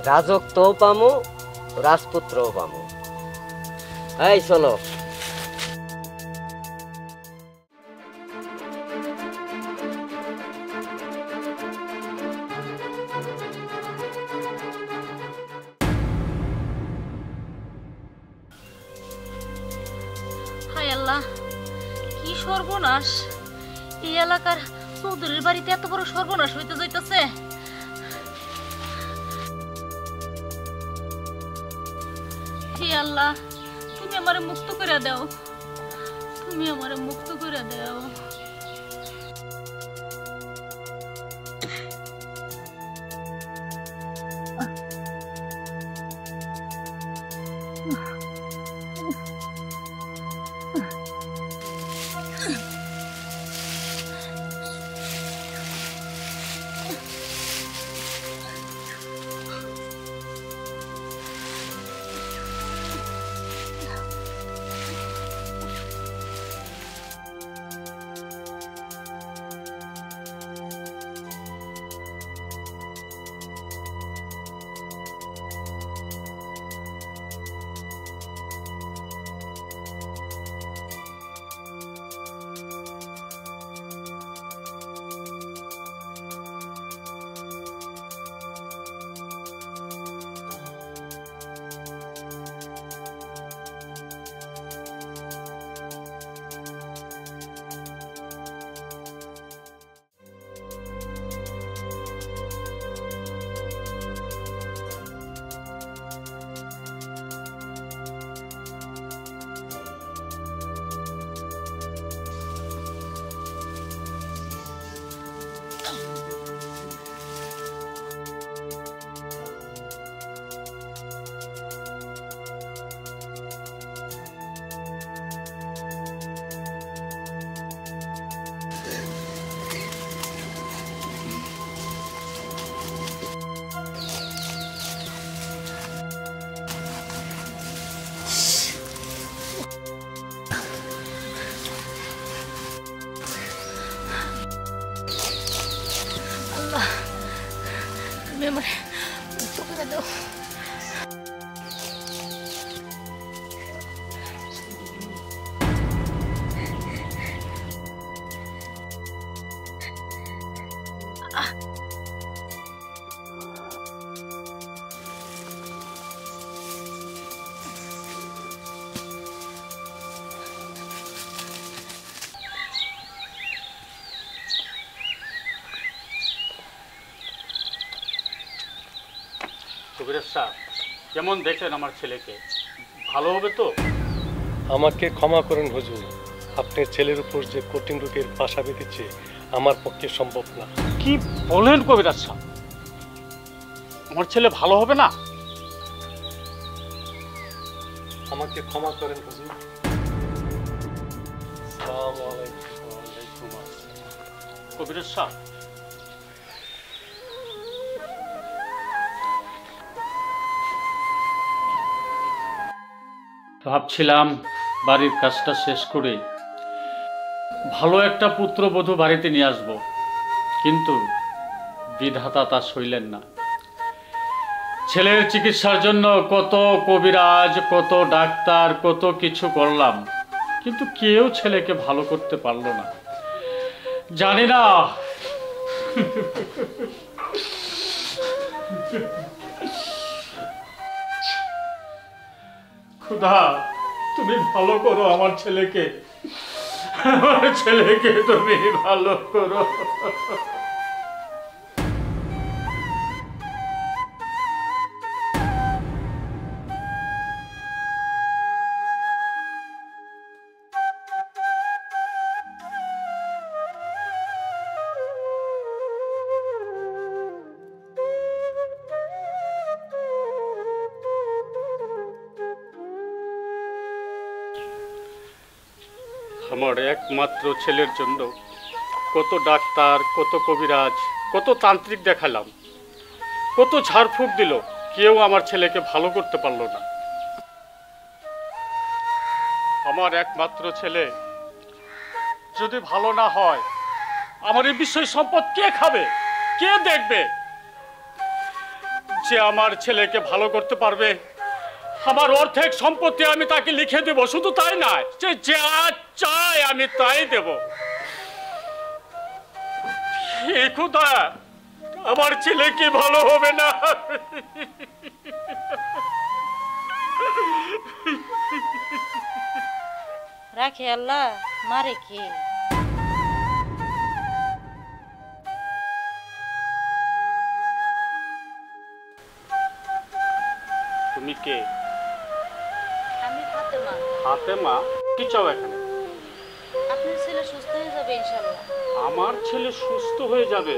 রাজত্বও পামু, রাজপুত্রও পামু। এই চলো। হায় আল্লাহ, কি সর্বনাশ! এই এলাকার চৌধুরীর বাড়িতে এত বড় সর্বনাশ হইতে যাইতেছে। হে আল্লাহ, তুমি আমারে মুক্ত করে দাও, তুমি আমারে মুক্ত করে দাও। কেমন দেখেন আমার ছেলেকে? ভালো হবে তো? আমাকে ক্ষমা করুন হুজুর, আপনার ছেলের উপর যে কঠিন রোগের পাশা বেঁধেছে আমার পক্ষে সম্ভব না। কি বলেন কবিরাজ সাহেব? আমার ছেলে ভালো হবে না? আমাকে ক্ষমা করেন হুজুর। আসসালামু আলাইকুম। কবিরাজ সাহেব, ভাবছিলাম বাড়ির কাজটা শেষ করে ভালো একটা পুত্রবধূ বাড়িতে নিয়ে আসব, কিন্তু বিধাতা তা সইলেন না। ছেলের চিকিৎসার জন্য কত কবিরাজ, কত ডাক্তার, কত কিছু করলাম, কিন্তু কেউ ছেলেকে ভালো করতে পারলো না। জানি না খুদা, তুমি ভালো করো আমার ছেলেকে, আমার ছেলেকে তুমি ভালো করো। আমার একমাত্র ছেলের জন্য কত ডাক্তার, কত কবিরাজ, কত তান্ত্রিক দেখালাম, কত ঝাড়ফুঁক দিল, কেউ আমার ছেলেকে ভালো করতে পারলো না। আমার একমাত্র ছেলে যদি ভালো না হয়, আমার এই বিষয় সম্পদ কে খাবে, কে দেখবে? যে আমার ছেলেকে ভালো করতে পারবে, আমার অর্ধেক সম্পত্তি আমি তাকে লিখে দেব। শুধু তাই নয়, সে যা চায় আমি তাই দেব। হে খোদা, আমার ছেলে কি ভালো হবে না? রাখে আল্লাহ, মারে কে? তুমি কে? আমি ফাতেমা। ফাতেমা? কি চাও এখানে? আপনার ছেলে সুস্থ হয়ে যাবে ইনশাআল্লাহ। আমার ছেলে সুস্থ হয়ে যাবে?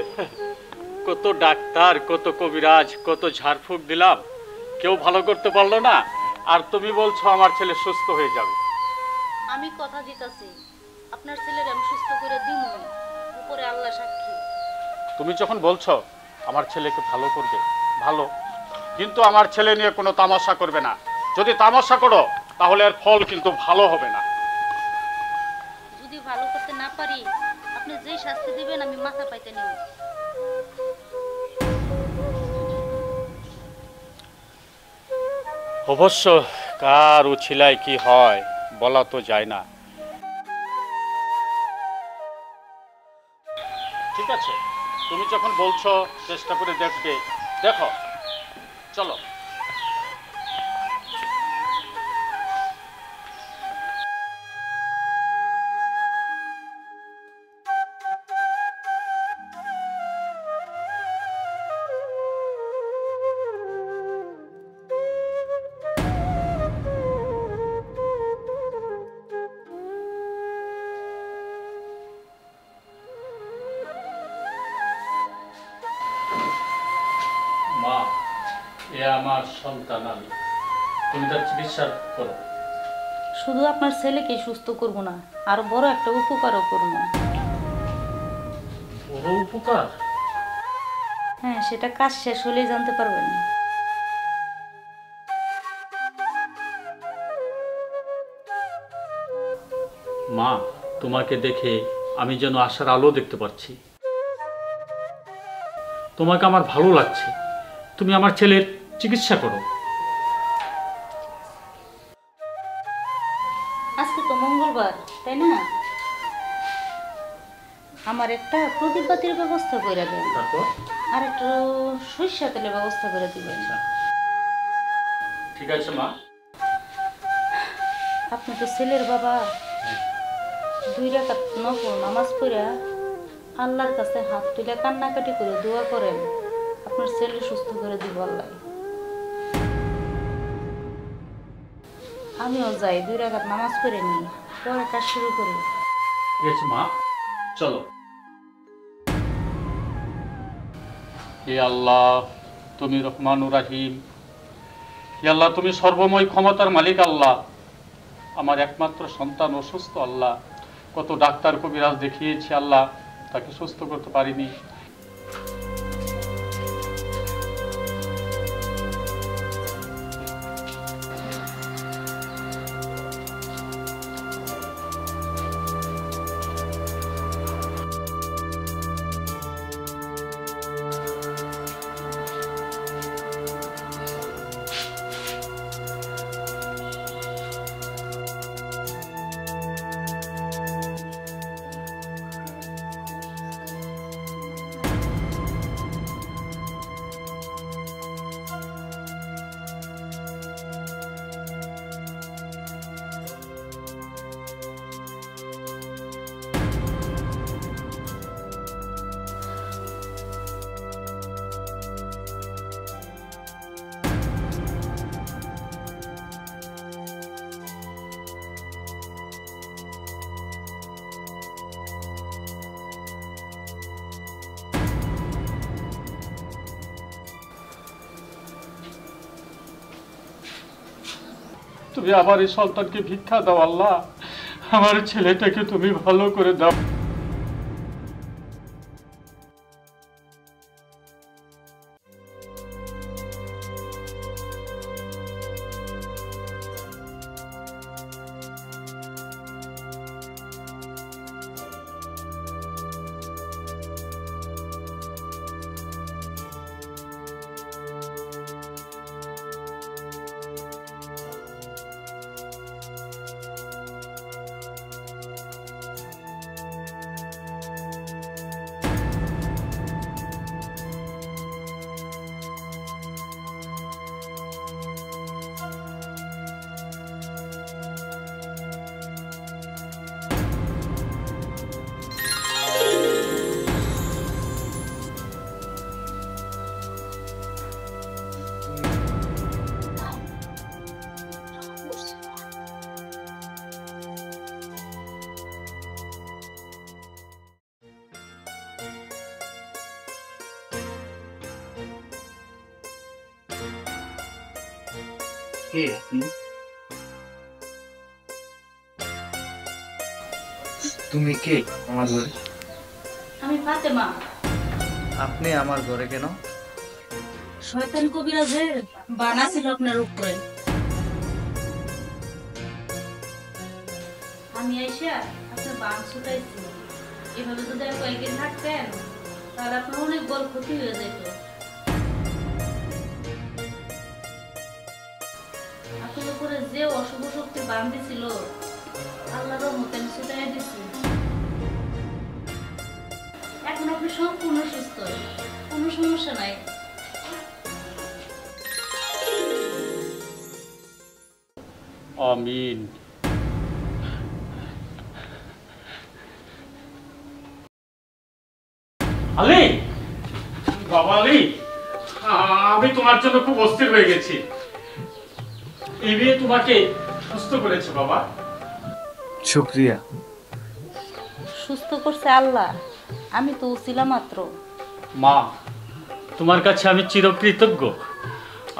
কত ডাক্তার, কত কবিরাজ, কত ঝাড়ফুঁক দিলাম, কেউ ভালো করতে পারলো না, আর তুমি বলছো আমার ছেলে সুস্থ হয়ে যাবে? আমি কথা দিতাছি, আপনার ছেলের আমি সুস্থ করে দিমই, উপরে আল্লাহ সাক্ষী। তুমি যখন বলছো আমার ছেলেকে ভালো করবে, ভালো, কিন্তু আমার ছেলে নিয়ে কোনো তামাশা করবে না। যদি তামাশা করো তাহলে এর ফল কিন্তু ভালো হবে না। যদি ভালো করতে না পারি, আপনি যেই শাস্তি দিবেন আমি মাথা পাইতে নেব। অবশ্য কার উছিলায় কি হয় বলা তো যায় না। ঠিক আছে, তুমি যখন বলছো চেষ্টা করে দেখবে, দেখো, চলো। মা, এ আমার সন্তান, আমি, তুমি তার চিকিৎসা করো। শুধু আপনার ছেলেকে সুস্থ করব না, আর বড় একটা উপকারও করব। বড় উপকার? হ্যাঁ, সেটা কাজ শেষ হলেই জানতে পারবেন। মা, তোমাকে দেখে আমি যেন আশার আলো দেখতে পাচ্ছি। তোমাকে আমার ভালো লাগছে। তুমি আমার ছেলের চিকিৎসা করো। আজকে তো মঙ্গলবার, তাই না? আমার একটা প্রদীপ বাতির ব্যবস্থা করে দেন, তারপর? আর একটু সরিষা তেলের ব্যবস্থা করে দিবেন। ঠিক আছে মা। আপনি তো ছেলের বাবা, 2 রাকাত নফল নামাজ পড়ে আল্লাহর কাছে হাত তুলে কান্নাকাটি করে দোয়া করেন, আপনার ছেলে সুস্থ করে দিব আল্লাহ। আমিও যাই, 2 রাকাত নামাজ পড়ে নিই, পরে কাজ শুরু করি। ঠিক আছে মা, চলো। হে আল্লাহ, তুমি রহমানুর রাহিম। হে আল্লাহ, তুমি সর্বময় ক্ষমতার মালিক। আল্লাহ, আমার একমাত্র সন্তান অসুস্থ। আল্লাহ, কত ডাক্তার কবিরাজ দেখিয়েছি, আল্লাহ তাকে সুস্থ করতে পারিনি। তুমি আমার এই সন্তানকে ভিক্ষা দাও আল্লাহ, আমার ছেলেটাকে তুমি ভালো করে দাও। কে আপনি? তুমি কে আমার ঘরে? আমি ফাতেমা। আপনি আমার ঘরে কেন? শয়তান কবিরাজের বানা ছিল আপনার উপরে। আমি আইসা আপনার বান ছুটাইছি। এভাবে যদি আর কয়েকদিন থাকতেন তাহলে আপনার অনেক বড় ক্ষতি হয়ে যেত। আপনার উপরে যে অশুভ শক্তি বান দিছিল আল্লাহর রহমতে আমি ছুটাই দিছি। এখন আপনি সম্পূর্ণ সুস্থ, কোনো সমস্যা নাই। আমিন। আলী, বাবা আলী, আমি তোমার জন্য খুব অস্থির হয়ে গেছি। এই মেয়ে তোমাকে সুস্থ করেছে বাবা। শুকরিয়া। সুস্থ করছে আল্লাহ, আমি তো ছিলাম মাত্র। মা, তোমার কাছে আমি চিরকৃতজ্ঞ।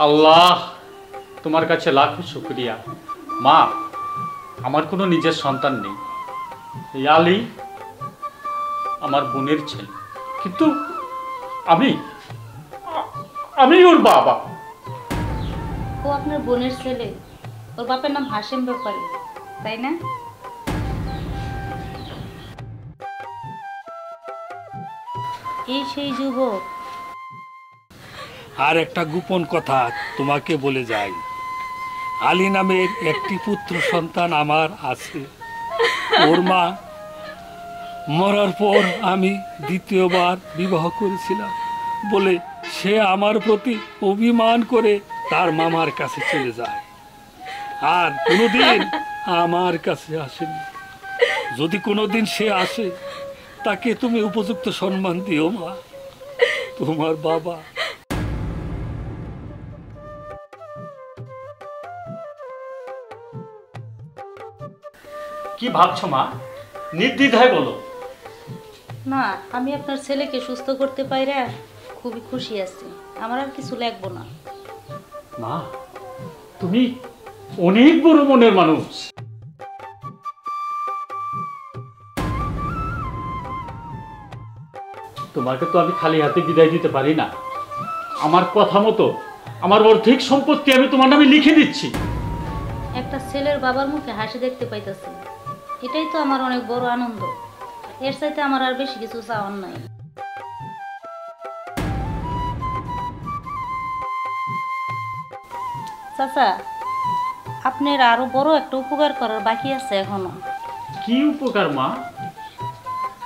আল্লাহ, তোমার কাছে লাখো শুকরিয়া। মা, আমার কোনো নিজের সন্তান নেই। এই আলী আমার বোনের ছেলে, কিন্তু আমি ওর বাবা। ও আপনার বোনের ছেলে, ওর বাপের নাম হাসেম ব্যাপারী, তাই না? এই সেই যুবক। আর একটা গোপন কথা তোমাকে বলে যাই, আলী নামের একটি পুত্র সন্তান আমার আছে। ওর মা মরার পর আমি দ্বিতীয়বার বিবাহ করেছিলাম বলে সে আমার প্রতি অভিমান করে তার মামার কাছে চলে যায়, আর কোনোদিন আমার কাছে আসেনি। যদি কোনোদিন সে আসে তাকে তুমি উপযুক্ত সম্মান দিও মা, তোমার বাবা। কি ভাবছো মা? নির্দ্বিধায় বলো। না, আমি আপনার ছেলেকে সুস্থ করতে পাইরা খুবই খুশি আছি। আমার আর কিছু লাগবো না। মা, তুমি অনেক বড় মনের মানুষ। তোমাকে তো আমি খালি হাতে বিদায় দিতে পারি না। আমার কথা মতো আমার অর্ধেক সম্পত্তি আমি তোমার নামে লিখে দিচ্ছি। একটা ছেলের বাবার মুখে হাসি দেখতে পাইতেছি, এটাই তো আমার অনেক বড় আনন্দ। এর চাইতে আমার আর বেশি কিছু চাওয়ার নাই। চাচা, আপনার আরো বড় একটা উপকার করার বাকি আছে এখনো। কি উপকার মা?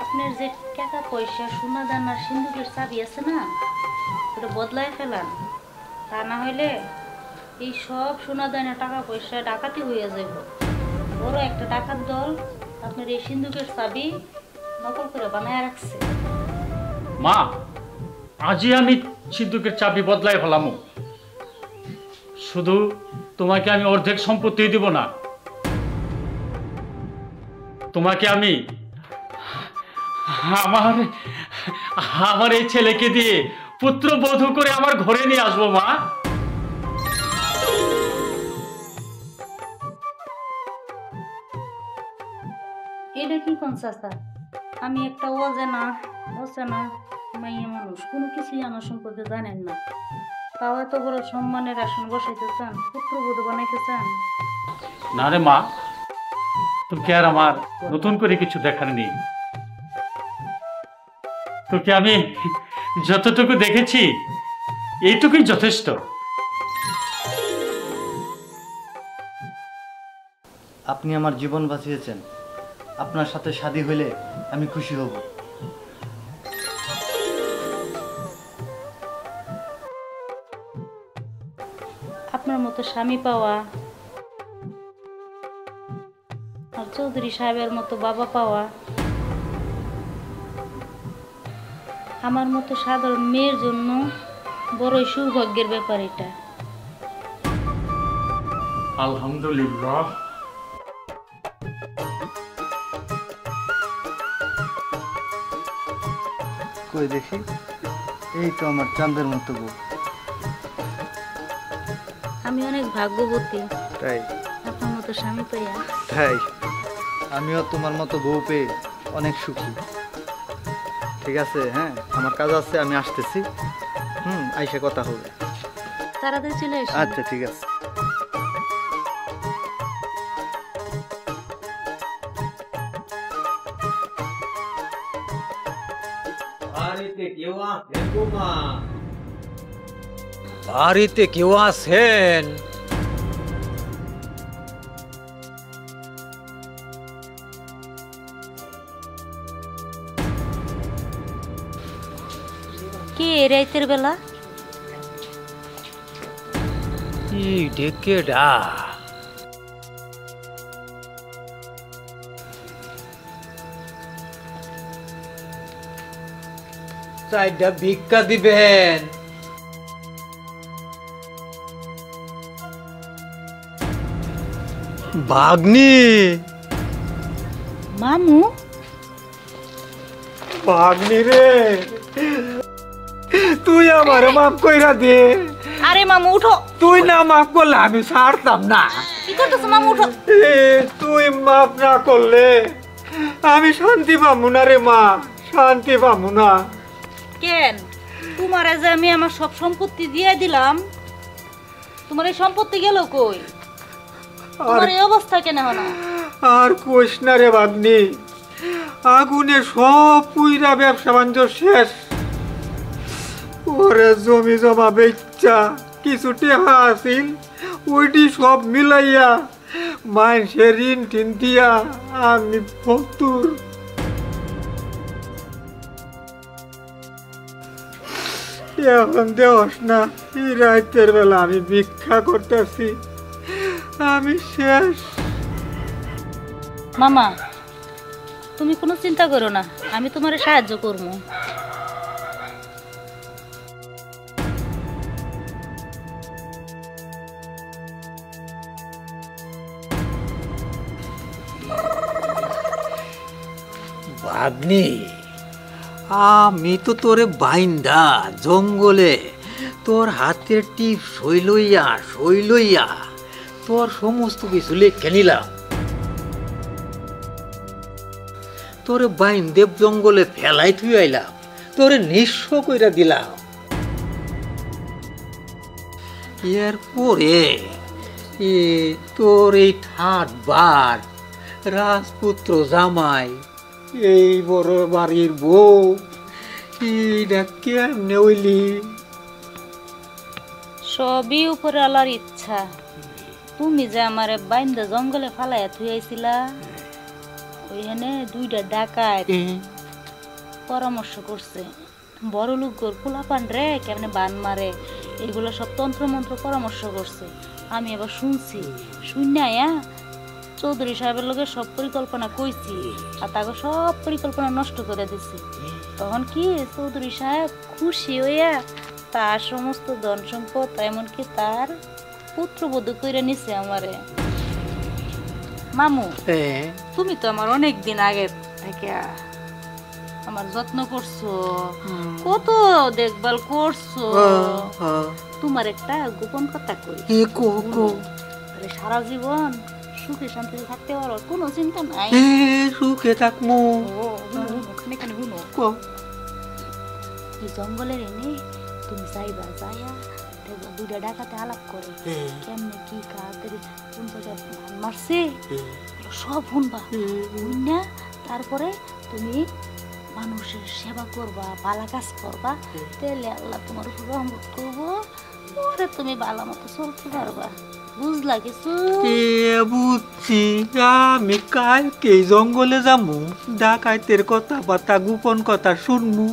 আপনার যে টাকা পয়সা সোনা দানার সিন্ধুকের চাবি আছে না, ওটা বদলায় ফেলান। তা না হইলে এই সব সোনা দানা টাকা পয়সা ডাকাতি হয়ে যাবে। বড় একটা ডাকাত দল আপনার এই সিন্ধুকের চাবি নকল করে বানায় রাখছে। মা, আজই আমি সিন্ধুকের চাবি বদলাই ফেলাম। শুধু তোমাকে আমি অর্ধেক সম্পত্তি দিব না, তোমাকে আমি আমার এই ছেলেকে দিয়ে পুত্রবধূ করে আমার ঘরে নিয়ে আসবো মা। এটা কি কোন চাচা? আমি একটা অজানা মাইয়া মানুষ, কোনো কিছুই আমার সম্পর্কে জানেন না। তাও এত বড় সম্মানের আসন বসাইতে চান, পুত্রবধূ বানাইতে চান? না রে মা, তোকে আর আমার নতুন করে কিছু দেখার নেই। তোকে আমি যতটুকু দেখেছি এইটুকুই যথেষ্ট। আপনি আমার জীবন বাঁচিয়েছেন। আপনার সাথে শাদী হইলে আমি খুশি হব। আপনার মতো স্বামী পাওয়া আর চৌধুরী সাহেবের মতো বাবা পাওয়া আমার মতো সাধারণ মেয়ের জন্য বড়ই সৌভাগ্যের ব্যাপার এটা। আলহামদুলিল্লাহ। কই দেখি, এই তো আমার চাঁদের মতো বউ। আমি অনেক ভাগ্যবতী তাই আপনার মতো স্বামী পাইয়া। তাই আমিও তোমার মতো বউ পেয়ে অনেক সুখী। ঠিক আছে, হ্যাঁ আমার কাজ আছে, আমি আসতেছি। আইসা কথা হবে। তাড়াতাড়ি চলে এসো। আচ্ছা ঠিক আছে। বাড়িতে কেউ আছেন? কে রাইতের বেলা? ই ডেকেডা চাইটা ভিক্ষা দিবেন। ভাগ্নি, মামু ভাগ্নি রে, তুই আমার মাফ কইরা দে। আরে মামু উঠো। তুই না মাফ করলে আমি ছাড়তাম না। কি করতেছো মামু? উঠো। তুই মাফ না করলে আমি শান্তি পাবো না রে মা, শান্তি পাবো না। কেন? তোমার যে আমি আমার সব সম্পত্তি দিয়ে দিলাম, তোমার এই সম্পত্তি গেল কই? তোমার এই অবস্থা কেন হলো? আর কইস না রে ভাগ্নি, আগুনে সব পুইরা ব্যবসা বাণিজ্য শেষ। ওরে জমি জমা বেচা কিছু টেহা আছিল, ওইটি সব মিলাইয়া মানুষের ঋণ টিন দিয়া আমি ফতুর। এখন দেওয়াস না, এই রাতের বেলা আমি ভিক্ষা করতেছি, আমি শেষ। মামা তুমি কোনো চিন্তা করো না, আমি তোমারে সাহায্য করবো। ভাগ্নি, আমি তো তোরে বাইন্দা জঙ্গলে তোর হাতের টিপ সইলইয়া তোর সমস্ত কিছু লেখে নিলাম। তোরে বাইন্দেব জঙ্গলে ফেলাই থুই আইলাম, তোরে নিঃস্ব কইরা দিলাম। এরপরে তোর এই ঠাট বার রাজপুত্র জামাই, এই বড় বাড়ির বউ, এইটা কেমনে হইলি? সবই উপরে আল্লাহর ইচ্ছা। তুমি যে আমারে বাইন্দা জঙ্গলে ফালাইয়া থুইয়াছিলা, ওইখানে দুইটা ডাকাত পরামর্শ করছে, বড় লোক গোর পোলাপান রে কেমনে বান মারে, এগুলো সব তন্ত্র মন্ত্র পরামর্শ করছে। আমি এবার শুনছি, শুনাইয়া চৌধুরী সাহেবের লোকের সব পরিকল্পনা কইছি, আর তাকে সব পরিকল্পনা নষ্ট করে দিছি। তখন কি চৌধুরী সাহেব খুশি হইয়া তার সমস্ত ধন সম্পদ, এমনকি তার পুত্রবধূ কইরা নিছে আমারে। মামু তুমি তো আমার অনেক দিন আগে থেকে আমার যত্ন করছো, কত দেখভাল করছো। তোমার একটা গোপন কথা কই, সারা জীবন সুখে শান্তিতে থাকতে পারো, কোনো চিন্তা নাই। সুখে থাকবো। জঙ্গলের এনে তুমি যাইবা, যাইয়া দেখবা দুইটা ডাকাতে আলাপ করে কেমনে কি কাদের কোন জায়গায় ধান মারছে সব শুনবা। শুননা তারপরে তুমি মানুষের সেবা করবা, ভালো কাজ করবা, তাহলে আল্লাহ তোমার উপর রহমত করবো, পরে তুমি ভালো মতো চলতে পারবা। বুঝলা কিছু? বুঝছি। আমি কালকে জঙ্গলে যাবো, ডাকাইতের কথা বার্তা গোপন কথা শুনবো,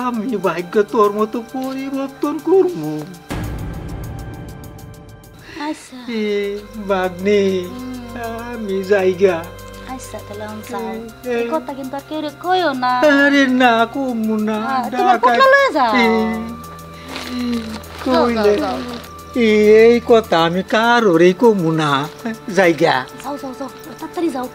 আমি ভাগ্য তোর মতো পরিবর্তন করবো। আচ্ছা বাগনি, আমি যাইগা। আচ্ছা তাহলে যাও, এই কথা কিন্তু আর কেউ কইও না। আরে না কমু না, তোমার পোটলা লয়ে যাও। কইলে এই কথা আমি কারোরই কমু না, যাইগা। যাও যাও যাও, তাড়াতাড়ি যাও।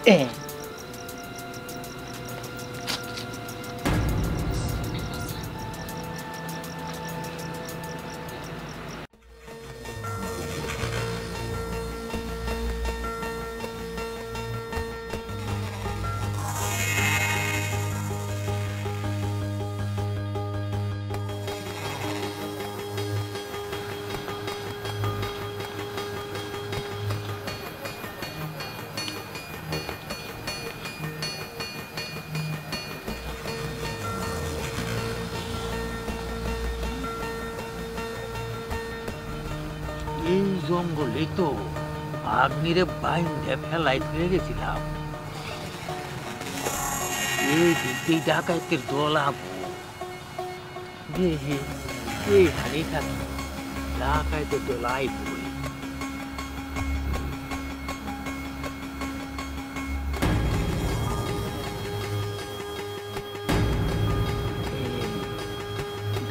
এই জঙ্গলে তো আগ্নিরে বাইন্দে ফেলাই ফেলে গেছিলাম। এই দিকতেই ডাকাইতের দল আবু দেখে এইখানে থাকি, ডাকাইতের দল আইবই।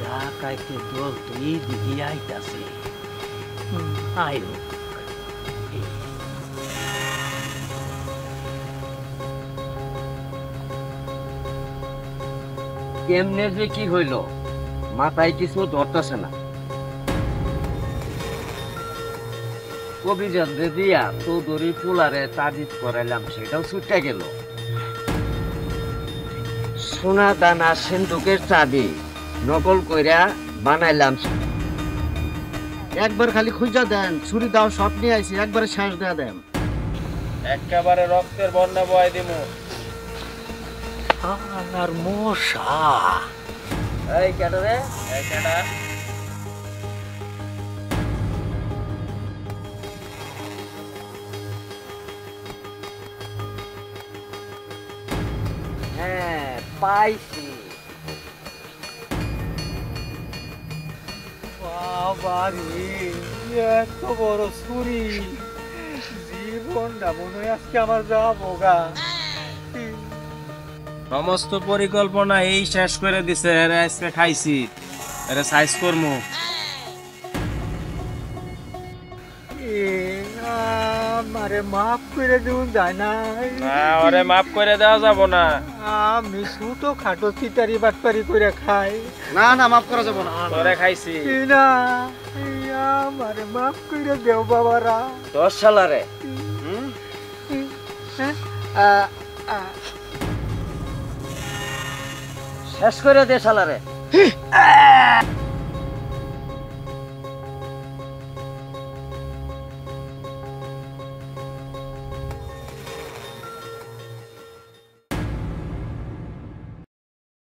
ডাকাইতের দল তো এই দিকে আইতাছে, আইব। কেমনে যে কি হইল মাথায় কিছু ধরতেছে না। কবিরাজরে দিয়া চৌধুরী পোলারে তাবিজ করাইলাম, সেটাও ছুটে গেল। সোনা দানা সিন্ধুকের চাবি নকল কইরা বানাইলাম। একবার খালি খুঁজা দেন, ছুরি দাও, সব নিয়ে আইছি, একবারে শ্বাস দেয়া দেন। একেবারে রক্তের বন্যা বয় দিমু। আর মশা এই কেটে রে, এই কেডা? হ্যাঁ পাইছি। বাবারে, এত বড় ছুরি! জীবনটা মনে হয় আজকে আমার যাবো গা। সমস্ত পরিকল্পনা এই শেষ করে দিছে। এরা আজকে খাইছি, এরা সাইজ করমু। আমারে মাফ করে দিন যায় না। না, ওরে মাফ করে দেওয়া যাব না। আমি ছোট খাটো চিটারি বাটপারি করে খাই। না না, মাফ করা যাবে না। তোরে খাইছি না, আমারে মাফ করে দেও বাবারা। 10 সালারে শেষ করে দে সালারে।